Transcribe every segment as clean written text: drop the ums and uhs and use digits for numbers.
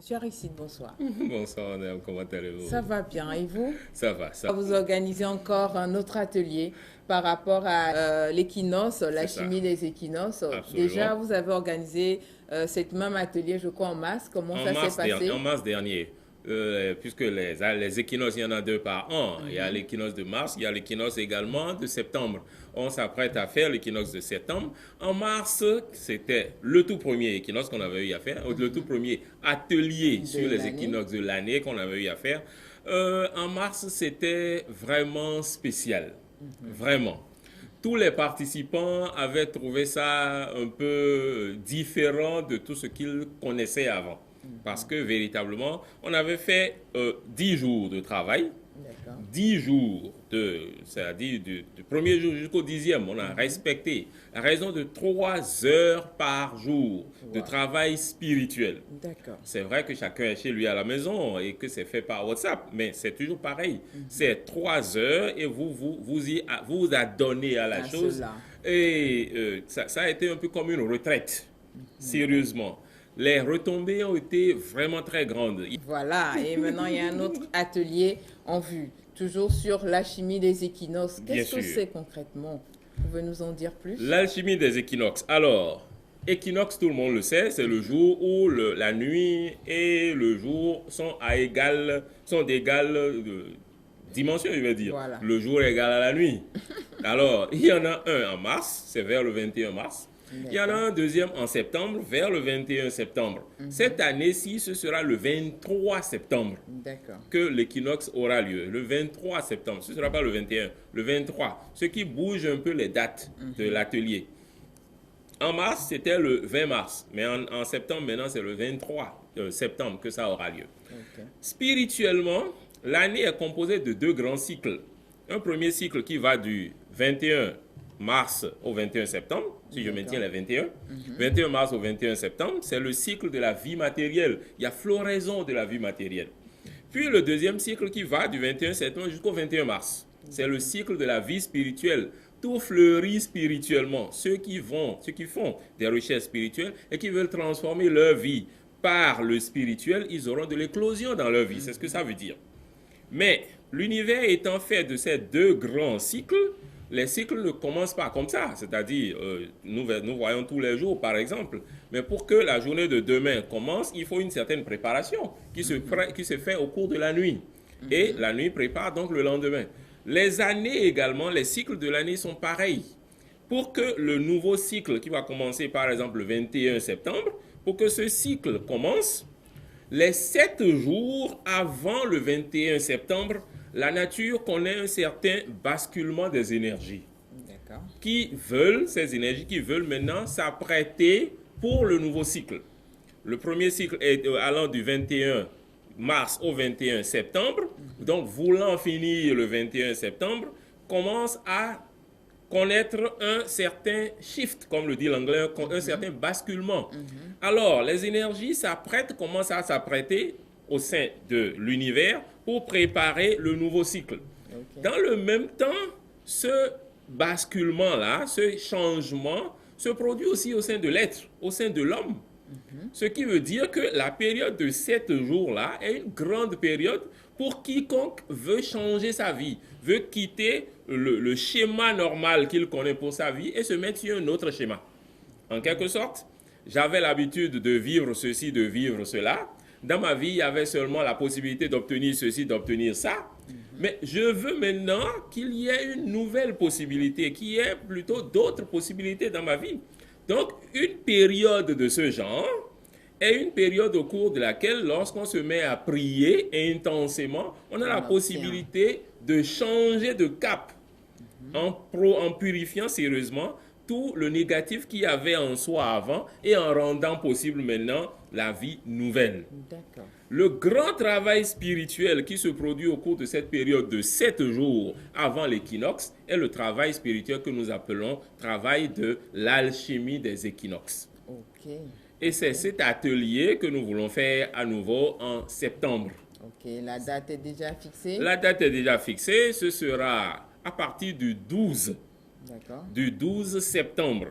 Monsieur Aristide, bonsoir. Bonsoir, madame, comment allez-vous? Ça va bien, et vous? Ça va, ça va. Vous organisez encore un autre atelier par rapport à l'équinoxe, la C'est ça, chimie des équinoxes. Déjà, absolument. vous avez organisé cette même atelier, je crois, en mars. Comment ça s'est En passé? mars dernier, puisque les équinoxes, il y en a deux par an. Il y a l'équinoxe de mars, il y a l'équinoxe également de septembre. On s'apprête à faire l'équinoxe de septembre. En mars, c'était le tout premier équinoxe qu'on avait eu à faire, le tout premier atelier De sur les l'année. équinoxes de l'année qu'on avait eu à faire. En mars, c'était vraiment spécial. Vraiment. Tous les participants avaient trouvé ça un peu différent de tout ce qu'ils connaissaient avant. Parce que véritablement, on avait fait 10 jours de travail, D'accord. 10 jours c'est-à-dire du premier jour jusqu'au dixième, on a respecté à raison de 3 heures par jour de Wow. travail spirituel. D'accord. C'est vrai que chacun est chez lui à la maison et que c'est fait par WhatsApp, mais c'est toujours pareil. C'est 3 heures et vous adonnez à la À chose. cela. Et ça a été un peu comme une retraite, sérieusement. Les retombées ont été vraiment très grandes. Voilà, et maintenant il y a un autre atelier en vue, toujours sur la chimie des équinoxes. Bien Qu'est-ce que sûr. c'est concrètement? Vous pouvez nous en dire plus? L'alchimie des équinoxes. Alors, équinoxe, tout le monde le sait, c'est le jour où la nuit et le jour sont d'égale dimension, je vais dire. Voilà. Le jour est égal à la nuit. Alors, il y en a un en mars, c'est vers le 21 mars. Il y en a D'accord. un deuxième en septembre, vers le 21 septembre. Cette année-ci, ce sera le 23 septembre D'accord. que l'équinoxe aura lieu. Le 23 septembre, ce ne sera pas le 21, le 23. Ce qui bouge un peu les dates de l'atelier. En mars, c'était le 20 mars, mais en septembre, maintenant, c'est le 23 septembre que ça aura lieu. Ok. Spirituellement, l'année est composée de deux grands cycles. Un premier cycle qui va du 21 mars au 21 septembre, si je maintiens les 21. 21 mars au 21 septembre, c'est le cycle de la vie matérielle. Il y a floraison de la vie matérielle. Puis le deuxième cycle qui va du 21 septembre jusqu'au 21 mars. C'est le cycle de la vie spirituelle. Tout fleurit spirituellement. Ceux qui font des recherches spirituelles et qui veulent transformer leur vie par le spirituel, ils auront de l'éclosion dans leur vie. C'est ce que ça veut dire. Mais l'univers étant fait de ces deux grands cycles, les cycles ne commencent pas comme ça. C'est-à-dire, nous voyons tous les jours, par exemple. Mais pour que la journée de demain commence, il faut une certaine préparation qui se fait au cours de la nuit. Et la nuit prépare donc le lendemain. Les années également, les cycles de l'année sont pareils. Pour que le nouveau cycle qui va commencer par exemple le 21 septembre, pour que ce cycle commence, les 7 jours avant le 21 septembre, la nature connaît un certain basculement des énergies D'accord. ces énergies qui veulent maintenant s'apprêter pour le nouveau cycle. Le premier cycle est allant du 21 mars au 21 septembre, donc voulant finir le 21 septembre, commence à connaître un certain shift, comme le dit l'anglais, un certain basculement. Alors, les énergies commencent à s'apprêter au sein de l'univers pour préparer le nouveau cycle. Ok. Dans le même temps, ce basculement-là, ce changement, se produit aussi au sein de l'être, au sein de l'homme. Ce qui veut dire que la période de 7 jours-là est une grande période pour quiconque veut changer sa vie, veut quitter le schéma normal qu'il connaît pour sa vie et se mettre sur un autre schéma. En quelque sorte, j'avais l'habitude de vivre ceci, de vivre cela. Dans ma vie, il y avait seulement la possibilité d'obtenir ceci, d'obtenir ça. Mais je veux maintenant qu'il y ait une nouvelle possibilité, qu'il y ait plutôt d'autres possibilités dans ma vie. Donc, une période de ce genre est une période au cours de laquelle, lorsqu'on se met à prier intensément, on a la possibilité de changer de cap en purifiant sérieusement tout le négatif qu'il y avait en soi avant et en rendant possible maintenant la vie nouvelle. D'accord. Le grand travail spirituel qui se produit au cours de cette période de 7 jours avant l'équinoxe est le travail spirituel que nous appelons travail de l'alchimie des équinoxes. Ok. Et c'est cet atelier que nous voulons faire à nouveau en septembre. Ok. La date est déjà fixée? La date est déjà fixée, ce sera à partir D'accord. du 12 septembre.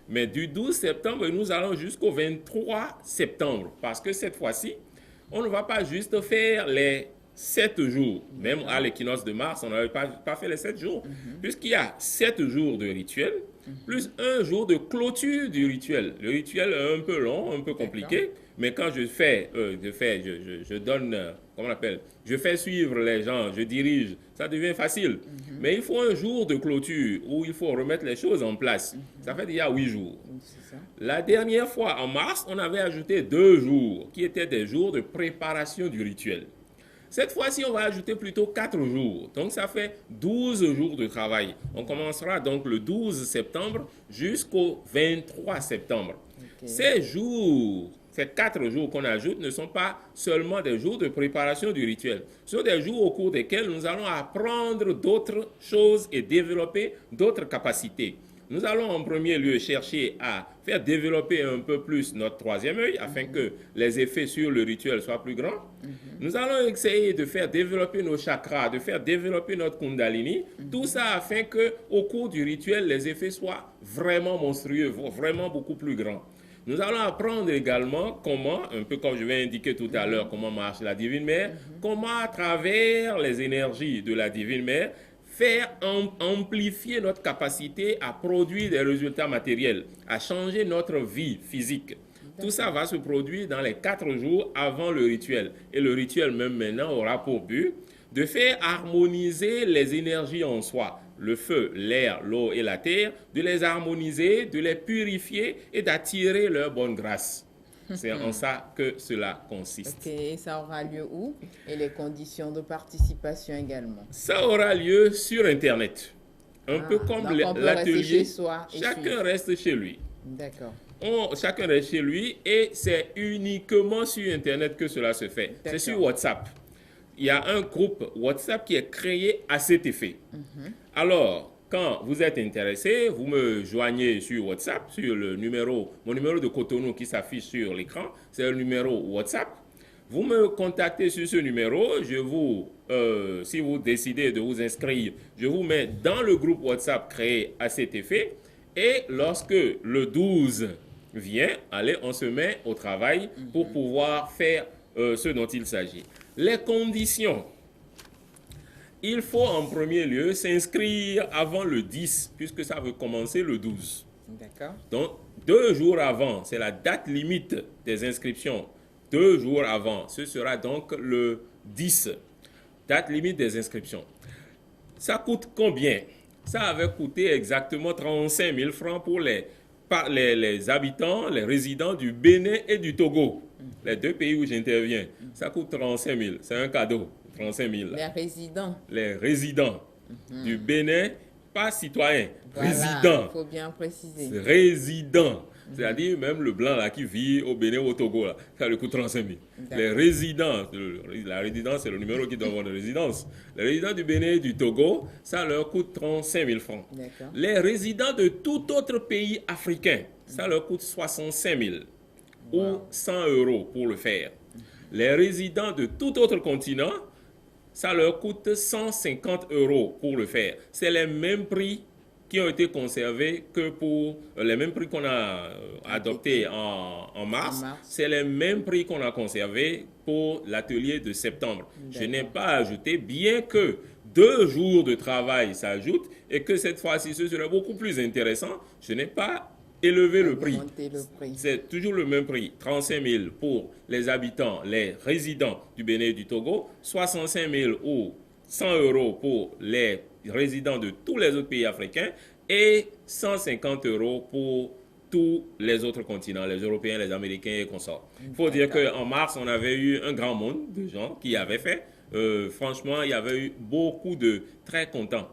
Mais du 12 septembre, nous allons jusqu'au 23 septembre. Parce que cette fois-ci, on ne va pas juste faire les 7 jours. Même à l'équinoxe de Mars, on n'avait pas fait les 7 jours. Puisqu'il y a 7 jours de rituel, plus un jour de clôture du rituel. Le rituel est un peu long, un peu compliqué, mais quand je donne, comment on appelle, je fais suivre les gens, je dirige, ça devient facile. Mais il faut un jour de clôture où il faut remettre les choses en place. Ça fait déjà 8 jours. La dernière fois, en mars, on avait ajouté 2 jours, qui étaient des jours de préparation du rituel. Cette fois-ci, on va ajouter plutôt 4 jours. Donc, ça fait 12 jours de travail. On commencera donc le 12 septembre jusqu'au 23 septembre. Ces jours, ces 4 jours qu'on ajoute ne sont pas seulement des jours de préparation du rituel. Ce sont des jours au cours desquels nous allons apprendre d'autres choses et développer d'autres capacités. Nous allons en premier lieu chercher à faire développer un peu plus notre troisième œil afin que les effets sur le rituel soient plus grands. Nous allons essayer de faire développer nos chakras, de faire développer notre kundalini. Tout ça afin que au cours du rituel, les effets soient vraiment monstrueux, vraiment beaucoup plus grands. Nous allons apprendre également comment, un peu comme je vais indiquer tout à l'heure, comment marche la Divine Mère, comment à travers les énergies de la Divine Mère, faire amplifier notre capacité à produire des résultats matériels, à changer notre vie physique. Tout ça va se produire dans les 4 jours avant le rituel. Et le rituel, même maintenant, aura pour but de faire harmoniser les énergies en soi, le feu, l'air, l'eau et la terre, de les harmoniser, de les purifier et d'attirer leur bonne grâce. C'est en ça que cela consiste. Ok, et ça aura lieu où? Et les conditions de participation également? Ça aura lieu sur Internet. Un peu comme l'atelier. Chacun reste chez lui. D'accord. Chacun reste chez lui et c'est uniquement sur Internet que cela se fait. C'est sur WhatsApp. Il y a un groupe WhatsApp qui est créé à cet effet. Alors, quand vous êtes intéressé, vous me joignez sur WhatsApp, sur mon numéro de Cotonou qui s'affiche sur l'écran, c'est le numéro WhatsApp. Vous me contactez sur ce numéro, si vous décidez de vous inscrire, je vous mets dans le groupe WhatsApp créé à cet effet. Et lorsque le 12 vient, allez, on se met au travail pour pouvoir faire ce dont il s'agit. Les conditions. Il faut en premier lieu s'inscrire avant le 10, puisque ça veut commencer le 12. D'accord. Donc, 2 jours avant, c'est la date limite des inscriptions. 2 jours avant, ce sera donc le 10, date limite des inscriptions. Ça coûte combien? Ça avait coûté exactement 35 000 francs pour les habitants, les résidents du Bénin et du Togo. Les 2 pays où j'interviens. Ça coûte 35 000. C'est un cadeau. 35 000. Les résidents. Les résidents du Bénin, pas citoyens, Voilà, résidents. il faut bien préciser. Résidents. C'est-à-dire même le blanc là qui vit au Bénin ou au Togo, là, ça lui coûte 35 000. Les résidents, la résidence c'est le numéro qui donne votre résidence. Les résidents du Bénin et du Togo, ça leur coûte 35 000 francs. Les résidents de tout autre pays africain, ça leur coûte 65 000 ou 100 € pour le faire. Les résidents de tout autre continent, ça leur coûte 150 € pour le faire. C'est les mêmes prix qui ont été conservés que pour les mêmes prix qu'on a adoptés en mars. C'est les mêmes prix qu'on a conservés pour l'atelier de septembre. Je n'ai pas ajouté, bien que 2 jours de travail s'ajoutent et que cette fois-ci ce serait beaucoup plus intéressant, je n'ai pas élevé le prix. C'est toujours le même prix, 35 000 pour les habitants, les résidents du Bénin et du Togo, 65 000 ou 100 € pour les résidents de tous les autres pays africains et 150 € pour tous les autres continents, les Européens, les Américains et consorts. Il faut dire qu'en mars, on avait eu un grand monde de gens qui avaient fait. Franchement, il y avait eu beaucoup de très contents